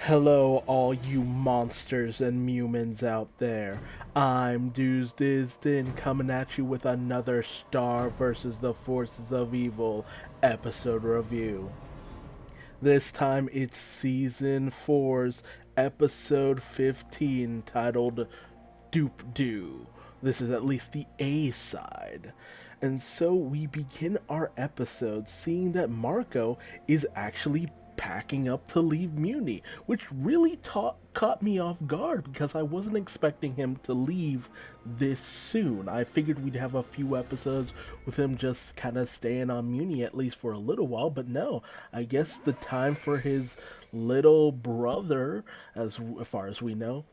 Hello, all you monsters and humans out there. I'm Duuz-Diz-Din coming at you with another Star versus the Forces of Evil episode review. This time it's Season 4's episode 15 titled Doop Doo. This is at least the A side. And so we begin our episode seeing that Marco is actually packing up to leave Muni, which really caught me off guard because I wasn't expecting him to leave this soon. I figured we'd have a few episodes with him just kind of staying on Muni at least for a little while, but no, I guess the time for his little brother, as far as we know,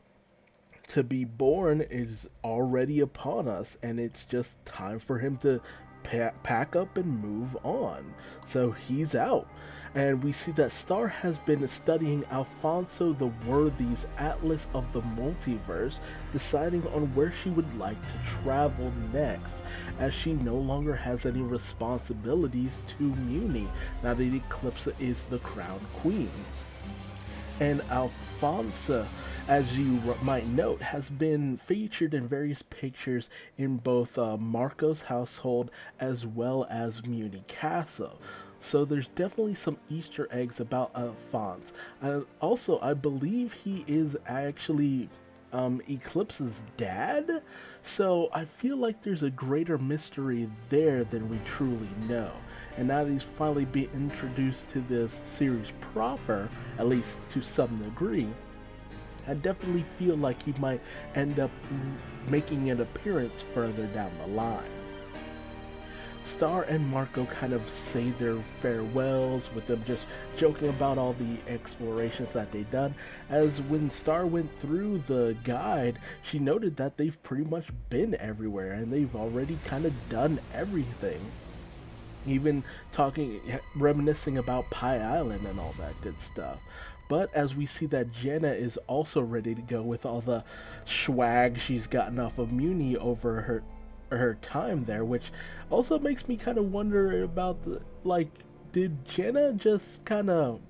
to be born is already upon us, and it's just time for him to pack up and move on. So he's out. And we see that Star has been studying Alfonso the Worthy's Atlas of the Multiverse, deciding on where she would like to travel next, as she no longer has any responsibilities to Muni, now that Eclipsa is the crowned queen. And Alfonso, as you might note, has been featured in various pictures in both Marco's household as well as Muni Castle. So there's definitely some Easter eggs about Alphonse. Also, I believe he is actually Eclipse's dad, so I feel like there's a greater mystery there than we truly know. And now that he's finally being introduced to this series proper, at least to some degree, I definitely feel like he might end up making an appearance further down the line. Star and Marco kind of say their farewells, with them just joking about all the explorations that they've done, as when Star went through the guide, she noted that they've pretty much been everywhere and they've already kind of done everything. Even reminiscing about Pie Island and all that good stuff. But as we see that Jenna is also ready to go with all the swag she's gotten off of Muni over her time there, which also makes me kind of wonder about did Jenna just kind of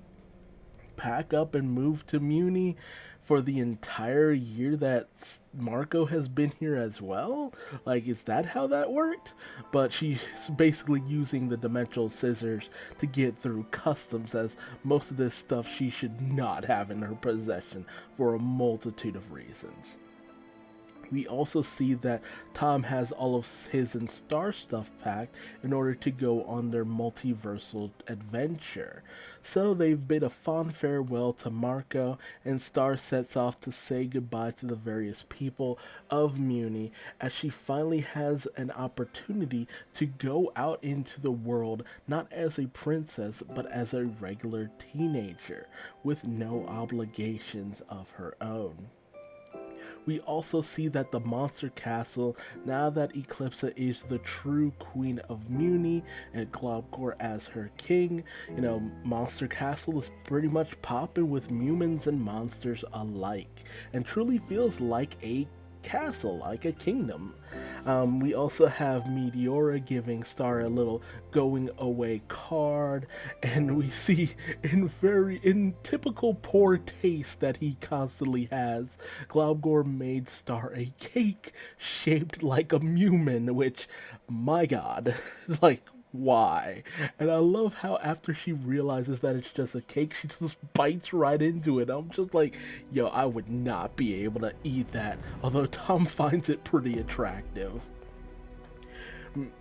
pack up and move to Muni for the entire year that Marco has been here as well? Like, is that how that worked? But she's basically using the dimensional scissors to get through customs, as most of this stuff she should not have in her possession for a multitude of reasons. We also see that Tom has all of his and Star stuff packed in order to go on their multiversal adventure. So they've bid a fond farewell to Marco, and Star sets off to say goodbye to the various people of Muni, as she finally has an opportunity to go out into the world, not as a princess, but as a regular teenager, with no obligations of her own. We also see that the Monster Castle, now that Eclipsa is the true Queen of Muni and Glaubgor as her king, Monster Castle is pretty much popping with humans and monsters alike, and truly feels like a castle, like a kingdom. We also have Meteora giving Star a little going away card, and we see in typical poor taste that he constantly has, Glaubgor made Star a cake shaped like a human, which, my god, like, why? And I love how after she realizes that it's just a cake, she just bites right into it. I'm just like, yo, I would not be able to eat that, although Tom finds it pretty attractive.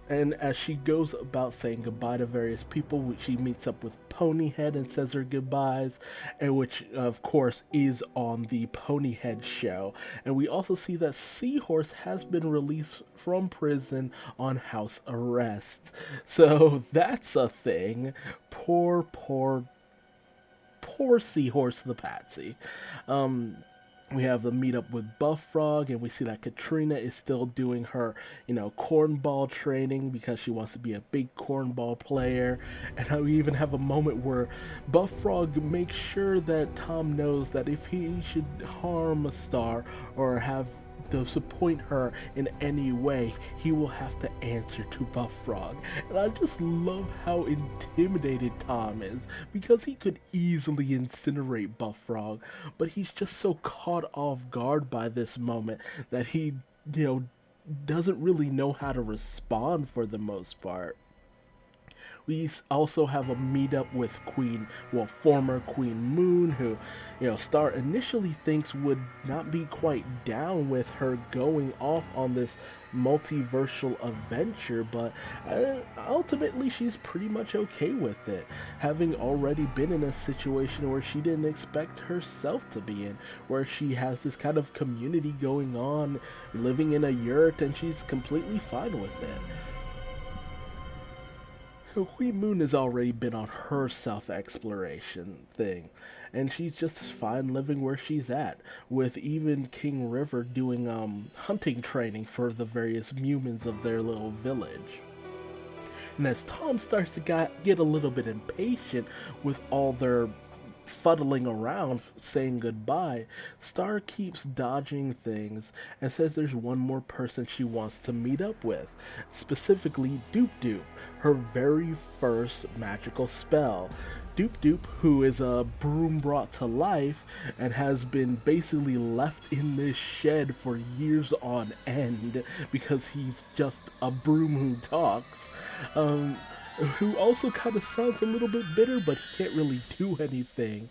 And as she goes about saying goodbye to various people, she meets up with Ponyhead and says her goodbyes, and which of course is on the Ponyhead show. And we also see that Seahorse has been released from prison on house arrest. So that's a thing. Poor Seahorse the Patsy. We have the meetup with Buff Frog, and we see that Katrina is still doing her, cornball training because she wants to be a big cornball player. And we even have a moment where Buff Frog makes sure that Tom knows that if he should harm a Star or have disappoint her in any way, he will have to answer to Buff Frog. And I just love how intimidated Tom is, because he could easily incinerate Buff Frog, but he's just so caught off guard by this moment that he, you know, doesn't really know how to respond for the most part. We also have a meetup with former Queen Moon, who, Star initially thinks would not be quite down with her going off on this multiversal adventure, but ultimately she's pretty much okay with it, having already been in a situation where she didn't expect herself to be in, where she has this kind of community going on, living in a yurt, and she's completely fine with it. So Queen Moon has already been on her self-exploration thing, and she's just fine living where she's at, with even King River doing hunting training for the various humans of their little village. And as Tom starts to get a little bit impatient with all their fuddling around saying goodbye, Star keeps dodging things and says there's one more person she wants to meet up with, specifically Doop, her very first magical spell. Doop, who is a broom brought to life and has been basically left in this shed for years on end because he's just a broom who talks. Who also kind of sounds a little bit bitter, but he can't really do anything.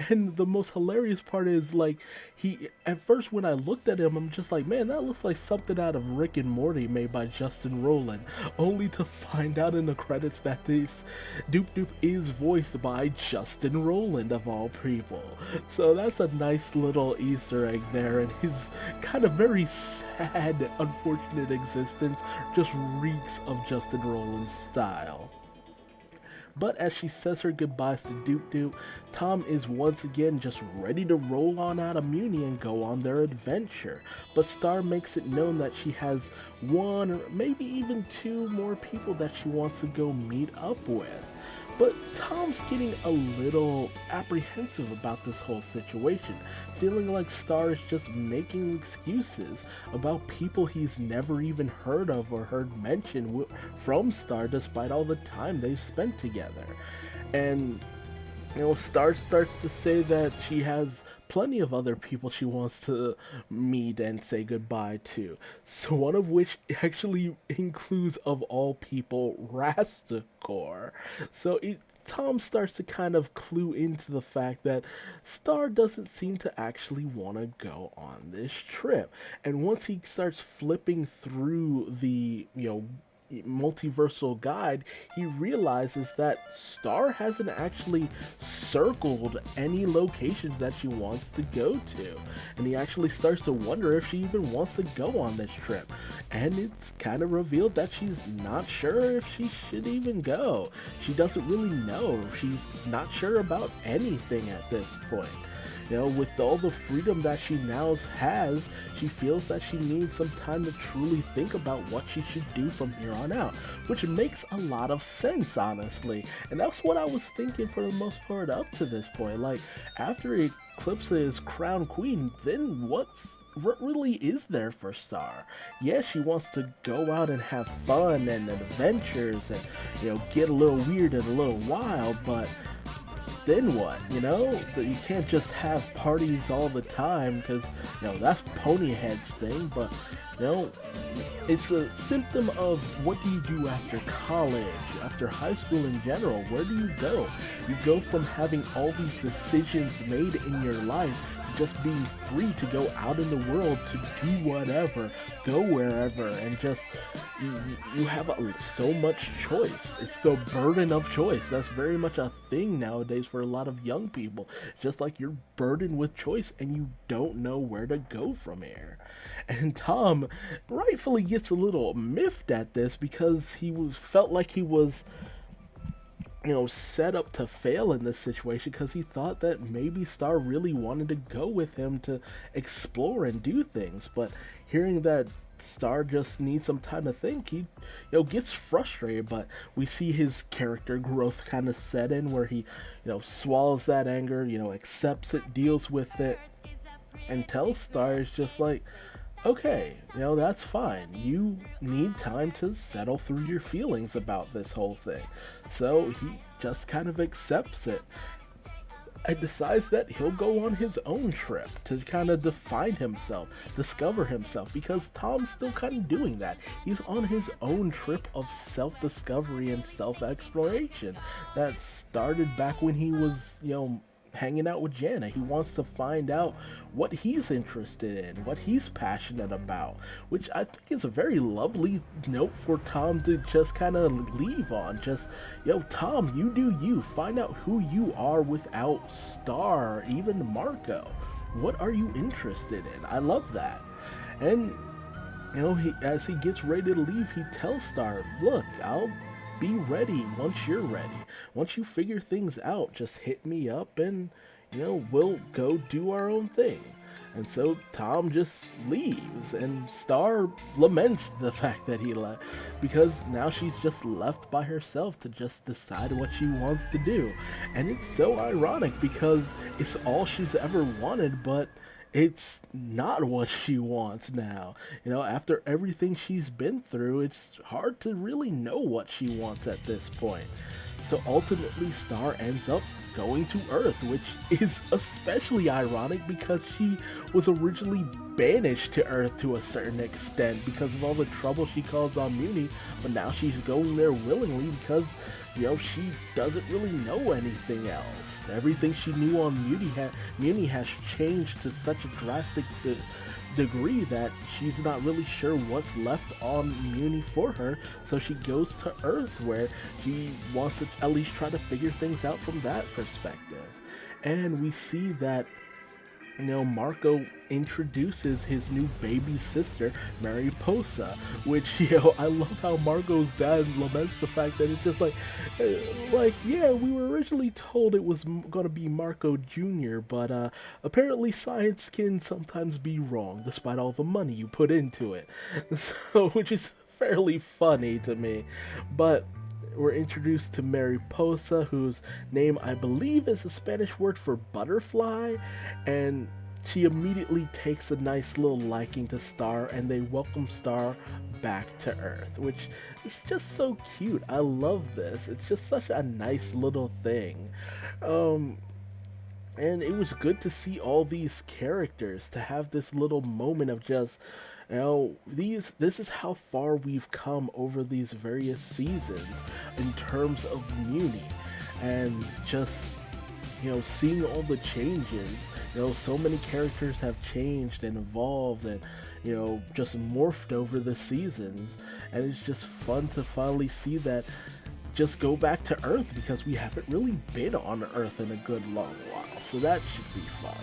And the most hilarious part is, like, at first when I looked at him, I'm just like, man, that looks like something out of Rick and Morty made by Justin Roiland, only to find out in the credits that this Doop is voiced by Justin Roiland, of all people. So that's a nice little Easter egg there, and his kind of very sad, unfortunate existence just reeks of Justin Roiland's style. But as she says her goodbyes to Doop, Tom is once again just ready to roll on out of Muni and go on their adventure. But Star makes it known that she has one or maybe even two more people that she wants to go meet up with. But Tom's getting a little apprehensive about this whole situation, feeling like Star is just making excuses about people he's never even heard of or heard mentioned from Star, despite all the time they've spent together. And Star starts to say that she has plenty of other people she wants to meet and say goodbye to. So one of which actually includes, of all people, Rastakor. So Tom starts to kind of clue into the fact that Star doesn't seem to actually want to go on this trip. And once he starts flipping through the, multiversal guide, he realizes that Star hasn't actually circled any locations that she wants to go to, and he actually starts to wonder if she even wants to go on this trip. And it's kind of revealed that she's not sure if she should even go. She doesn't really know. She's not sure about anything at this point. With all the freedom that she now has, she feels that she needs some time to truly think about what she should do from here on out, which makes a lot of sense, honestly. And that's what I was thinking for the most part up to this point. Like, after Eclipse is crowned queen, then what really is there for Star? Yeah, she wants to go out and have fun and adventures and, get a little weird and a little wild, but then what? You can't just have parties all the time, because that's Ponyhead's thing. But it's a symptom of what do you do after college, after high school in general. Where do you go? You go from having all these decisions made in your life to just being free to go out in the world to do whatever, go wherever, and just you have so much choice. It's the burden of choice. That's very much a thing nowadays for a lot of young people. Just like you're burdened with choice and you don't know where to go from here. And Tom rightfully gets a little miffed at this because felt like he was set up to fail in this situation, because he thought that maybe Star really wanted to go with him to explore and do things. But hearing that Star just needs some time to think, he gets frustrated. But we see his character growth kind of set in, where he swallows that anger, accepts it, deals with it, and tells Star, is just like, okay, that's fine. You need time to settle through your feelings about this whole thing. So he just kind of accepts it and decides that he'll go on his own trip to kind of define himself, discover himself, because Tom's still kind of doing that. He's on his own trip of self-discovery and self-exploration that started back when he was, hanging out with Jana. He wants to find out what he's interested in, what he's passionate about, which I think is a very lovely note for Tom to just kind of leave on. Just, Tom, you do you. Find out who you are without Star, or even Marco. What are you interested in? I love that. And, as he gets ready to leave, he tells Star, look, I'll be ready once you're ready. Once you figure things out, just hit me up and, we'll go do our own thing. And so Tom just leaves, and Star laments the fact that he left, because now she's just left by herself to just decide what she wants to do. And it's so ironic because it's all she's ever wanted, but it's not what she wants now. After everything she's been through, it's hard to really know what she wants at this point. So ultimately, Star ends up going to Earth, which is especially ironic because she was originally banished to Earth to a certain extent because of all the trouble she caused on Muni, but now she's going there willingly because, she doesn't really know anything else. Everything she knew on Muni has changed to such a drastic degree that she's not really sure what's left on Muni for her, so she goes to Earth where she wants to at least try to figure things out from that perspective. And we see that Marco introduces his new baby sister, Mariposa, which, I love how Marco's dad laments the fact that it's just yeah, we were originally told it was going to be Marco Jr., but apparently science can sometimes be wrong despite all the money you put into it. So, which is fairly funny to me. But we're introduced to Mariposa, whose name I believe is the Spanish word for butterfly, and she immediately takes a nice little liking to Star, and they welcome Star back to Earth, which is just so cute. I love this. It's just such a nice little thing. And it was good to see all these characters, to have this little moment of just, this is how far we've come over these various seasons in terms of Muni, and just, seeing all the changes. So many characters have changed and evolved and, just morphed over the seasons, and it's just fun to finally see that just go back to Earth, because we haven't really been on Earth in a good long while, so that should be fun.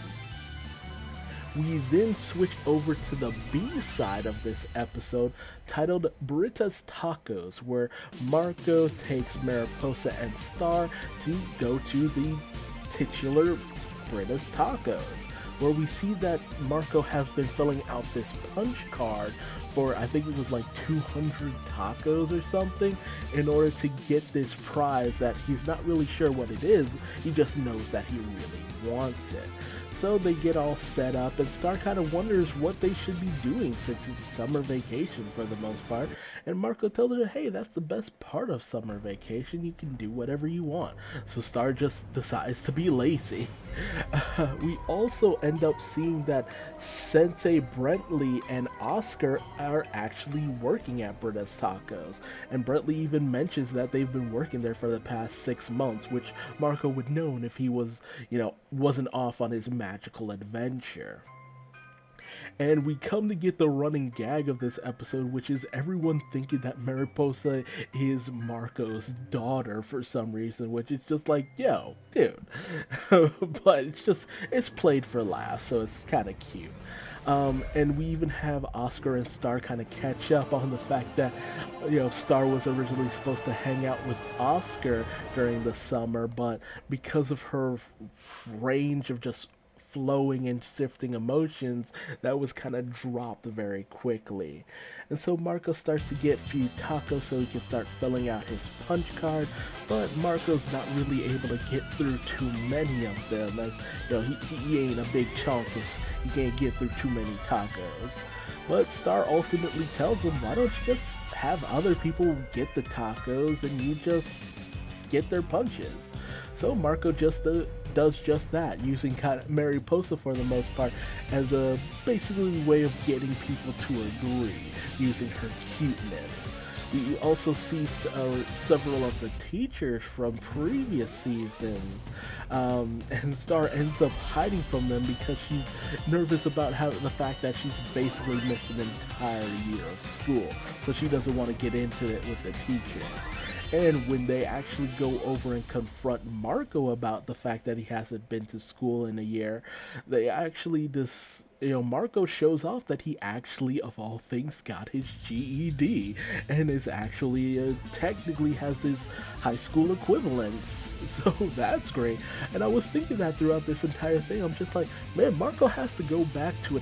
We then switch over to the B-side of this episode, titled Brittas Tacos, where Marco takes Mariposa and Star to go to the titular Brittas Tacos, where we see that Marco has been filling out this punch card for, I think it was like 200 tacos or something, in order to get this prize that he's not really sure what it is, he just knows that he really wants it. So they get all set up, and Star kind of wonders what they should be doing since it's summer vacation for the most part. And Marco tells her, hey, that's the best part of summer vacation. You can do whatever you want. So Star just decides to be lazy. We also end up seeing that Sensei Brentley and Oscar are actually working at Brittas Tacos. And Brentley even mentions that they've been working there for the past 6 months, which Marco would known if he was, wasn't off on his magical adventure. And we come to get the running gag of this episode, which is everyone thinking that Mariposa is Marco's daughter for some reason, which is just like, yo, dude. But it's played for laughs, so it's kind of cute. And we even have Oscar and Star kind of catch up on the fact that, Star was originally supposed to hang out with Oscar during the summer, but because of her range of just flowing and shifting emotions, that was kind of dropped very quickly. And so Marco starts to get a few tacos so he can start filling out his punch card, but Marco's not really able to get through too many of them, as he ain't a big chunk, he can't get through too many tacos. But Star ultimately tells him, why don't you just have other people get the tacos and you just get their punches? So Marco just does just that, using kind of Mariposa for the most part as a basically way of getting people to agree, using her cuteness. We also see several of the teachers from previous seasons, and Star ends up hiding from them because she's nervous about the fact that she's basically missed an entire year of school, so she doesn't want to get into it with the teachers. And when they actually go over and confront Marco about the fact that he hasn't been to school in a year, they actually Marco shows off that he actually, of all things, got his GED and is actually technically has his high school equivalents. So that's great. And I was thinking that throughout this entire thing, I'm just like, man, Marco has to go back to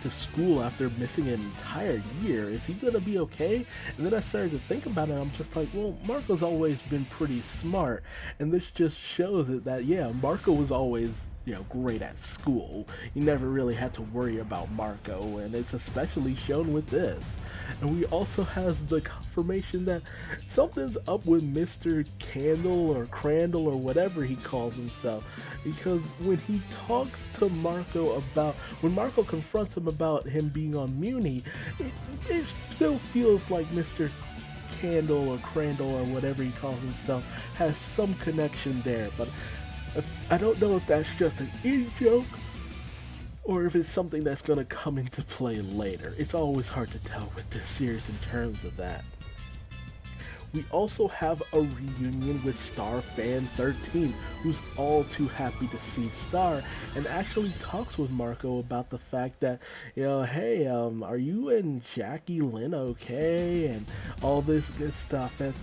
school after missing an entire year. Is he gonna be okay? And then I started to think about it. I'm just like, well, Marco's always been pretty smart, and this just shows it that, yeah, Marco was always, great at school. You never really had to worry about Marco, and it's especially shown with this. And we also has the confirmation that something's up with Mr. Candle or Crandall or whatever he calls himself, because when he talks to Marco when Marco confronts him about him being on Muni, it still feels like Mr. Candle or Crandall or whatever he calls himself has some connection there, but I don't know if that's just an in-joke or if it's something that's going to come into play later. It's always hard to tell with this series in terms of that. We also have a reunion with Star Fan 13, who's all too happy to see Star, and actually talks with Marco about the fact that, hey, are you and Jackie Lynn okay? And all this good stuff. And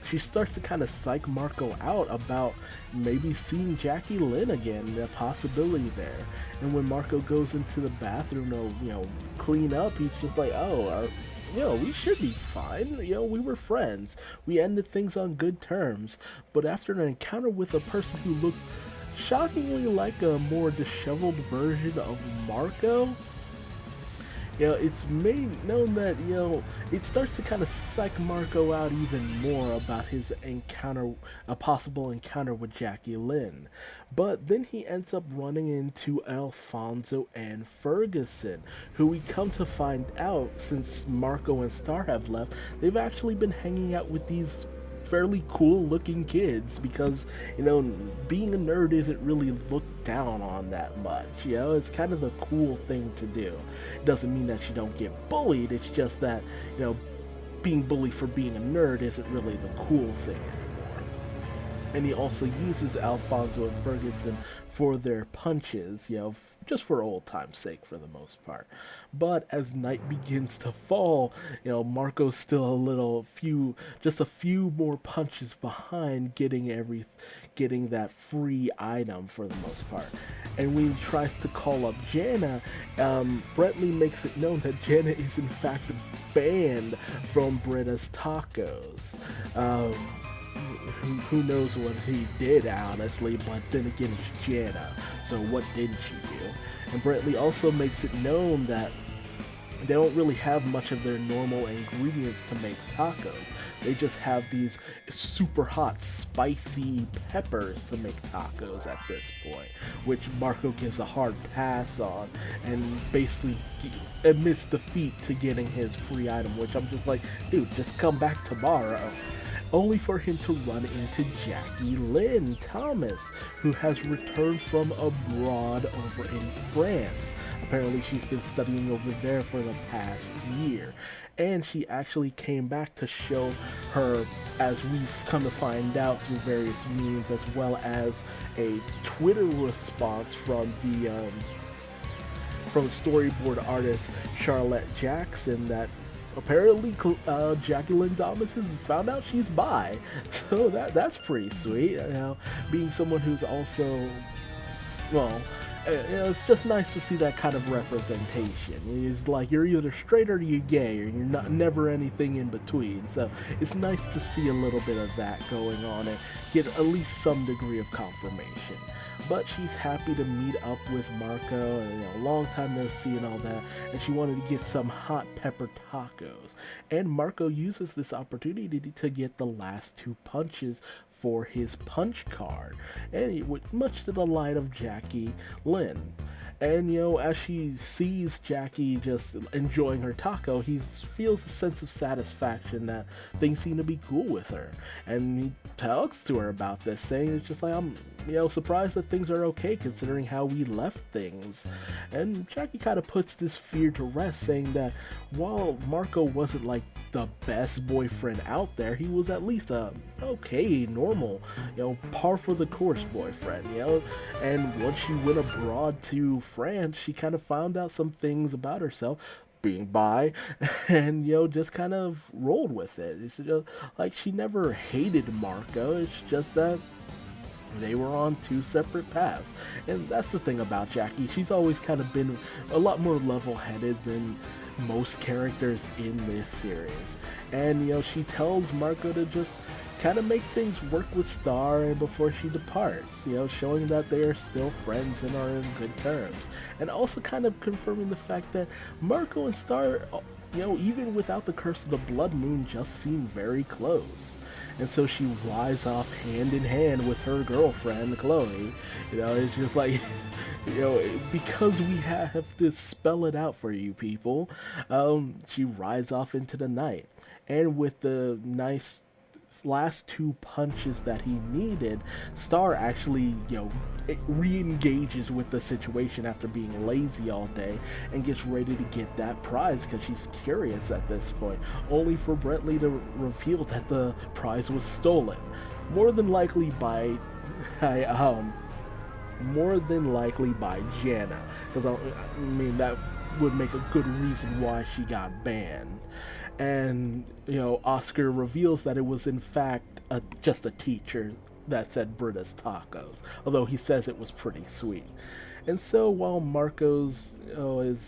she starts to kind of psych Marco out about maybe seeing Jackie Lynn again, the possibility there. And when Marco goes into the bathroom to, clean up, he's just like, we should be fine. We were friends. We ended things on good terms. But after an encounter with a person who looks shockingly like a more disheveled version of Marco, it's made known that, it starts to kind of psych Marco out even more about his a possible encounter with Jackie Lynn. But then he ends up running into Alfonso and Ferguson, who we come to find out, since Marco and Star have left, they've actually been hanging out with these fairly cool looking kids, because being a nerd isn't really looked down on that much. It's kind of a cool thing to do. It doesn't mean that you don't get bullied, it's just that being bullied for being a nerd isn't really the cool thing anymore. And he also uses Alfonso and Ferguson for their punches, just for old time's sake for the most part. But as night begins to fall, Marco's still just a few more punches behind getting that free item for the most part. And when he tries to call up Jana, Brentley makes it known that Jana is in fact banned from Brittas Tacos. Who knows what he did, honestly, but then again, it's Jana, so what didn't she do? And Brentley also makes it known that they don't really have much of their normal ingredients to make tacos. They just have these super hot, spicy peppers to make tacos at this point, which Marco gives a hard pass on and basically admits defeat to getting his free item, which I'm just like, dude, just come back tomorrow. Only for him to run into Jackie Lynn Thomas, who has returned from abroad over in France. Apparently she's been studying over there for the past year, and she actually came back to show her, as we've come to find out through various means, as well as a Twitter response from the storyboard artist Charlotte Jackson, that apparently Jackie Lynn Thomas has found out she's bi, so that's pretty sweet. Being someone who's also, it's just nice to see that kind of representation. It's like you're either straight or you're gay, or you're not never anything in between. So it's nice to see a little bit of that going on and get at least some degree of confirmation. But she's happy to meet up with Marco, and a long time no see and all that, and she wanted to get some hot pepper tacos. And Marco uses this opportunity to get the last 2 punches for his punch card, and much to the delight of Jackie Lynn. And as she sees Jackie just enjoying her taco, he feels a sense of satisfaction that things seem to be cool with her. And he talks to her about this, saying it's just like, I'm surprised that things are okay considering how we left things. And Jackie kind of puts this fear to rest, saying that while Marco wasn't like the best boyfriend out there, he was at least a okay, normal, par for the course boyfriend, And once she went abroad to France, she kind of found out some things about herself, being bi, and just kind of rolled with it. It's just like she never hated Marco. It's just that they were on 2 separate paths. And that's the thing about Jackie. She's always kind of been a lot more level-headed than most characters in this series. And she tells Marco to just kind of make things work with Star and before she departs, showing that they are still friends and are in good terms. And also kind of confirming the fact that Marco and Star, even without the curse of the blood moon, just seem very close. And so she rides off hand in hand with her girlfriend, Chloe. It's just like, because we have to spell it out for you people, she rides off into the night. And with the nice last 2 punches that he needed, Star actually, re-engages with the situation after being lazy all day and gets ready to get that prize because she's curious at this point, only for Brentley to reveal that the prize was stolen, more than likely by Jana, because I mean that would make a good reason why she got banned. And Oscar reveals that it was in fact just a teacher that said Brittas Tacos, although he says it was pretty sweet. And so while Marco says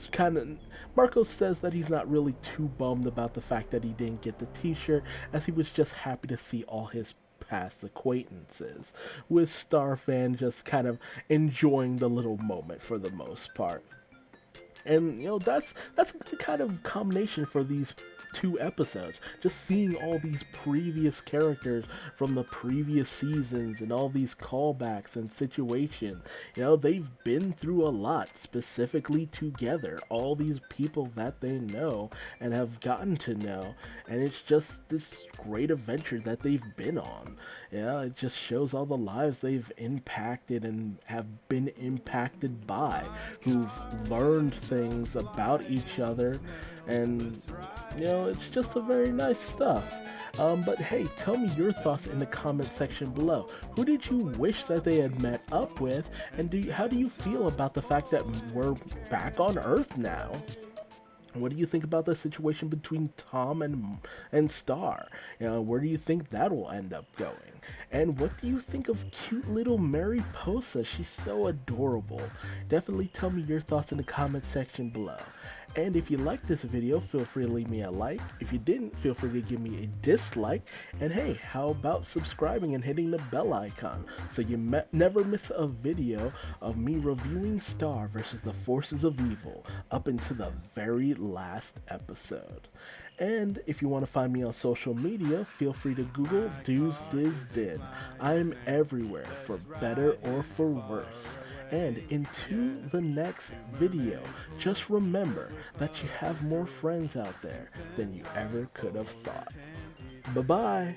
that he's not really too bummed about the fact that he didn't get the t-shirt, as he was just happy to see all his past acquaintances, with Starfan just kind of enjoying the little moment for the most part. And that's the kind of combination for these 2 episodes, just seeing all these previous characters from the previous seasons and all these callbacks and situations. They've been through a lot, specifically together, all these people that they know and have gotten to know, and it's just this great adventure that they've been on. It just shows all the lives they've impacted and have been impacted by, who've learned things about each other, and it's just a very nice stuff. But hey, tell me your thoughts in the comment section below. Who did you wish that they had met up with, and how do you feel about the fact that we're back on Earth now? What do you think about the situation between Tom and Star? Where do you think that will end up going? And what do you think of cute little Mariposa? She's so adorable. Definitely tell me your thoughts in the comment section below. And if you liked this video, feel free to leave me a like. If you didn't, feel free to give me a dislike. And hey, how about subscribing and hitting the bell icon so you never miss a video of me reviewing Star versus the forces of evil up into the very last episode. And if you want to find me on social media, feel free to Google Duuz-Diz-Din. I'm everywhere, for better or for worse. And into the next video, just remember that you have more friends out there than you ever could have thought. Bye-bye.